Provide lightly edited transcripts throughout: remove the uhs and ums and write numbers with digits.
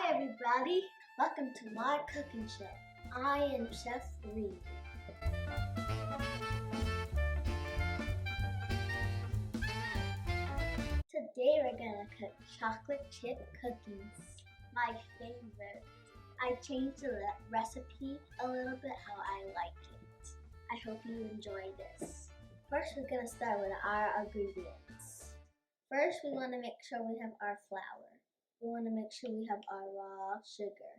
Hi everybody, welcome to my cooking show. I am Chef RiRi. Today we're gonna cook chocolate chip cookies, my favorite. I changed the recipe a little bit how I like it. I hope you enjoy this. First we're gonna start with our ingredients. First we want to make sure we have our flour. We want to make sure we have our raw sugar.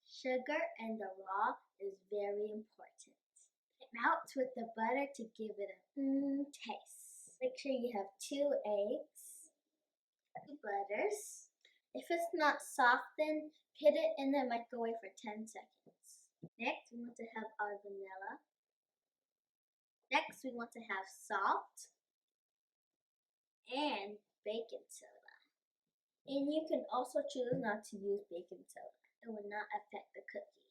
Sugar and the raw is very important. It melts with the butter to give it a taste. Make sure you have 2 eggs, 2 butters. If it's not softened, put it in the microwave for 10 seconds. Next, we want to have our vanilla. Next, we want to have salt and baking soda. And you can also choose not to use baking soda. It will not affect the cookie.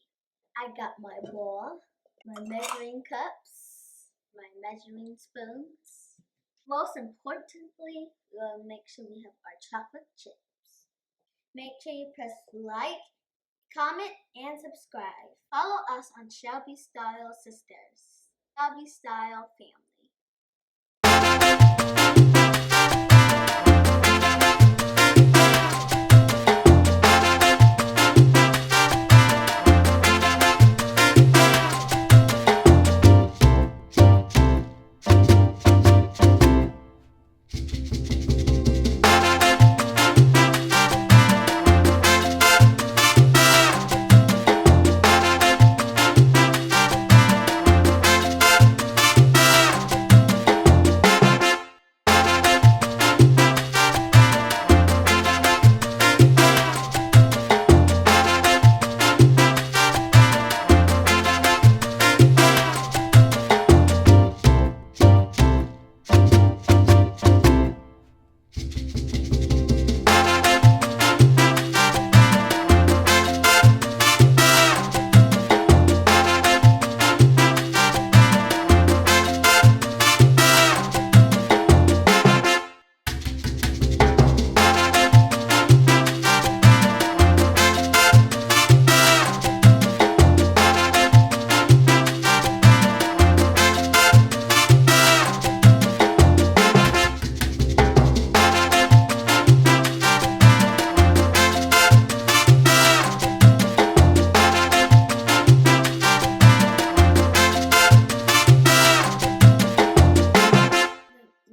I got my bowl, my measuring cups, my measuring spoons. Most importantly, we'll make sure we have our chocolate chips. Make sure you press like, comment, and subscribe. Follow us on Shelby Style Sisters, Shelby Style Family.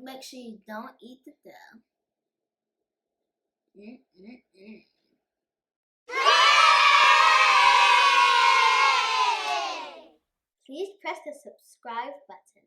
Make sure you don't eat the dough. Please press the subscribe button.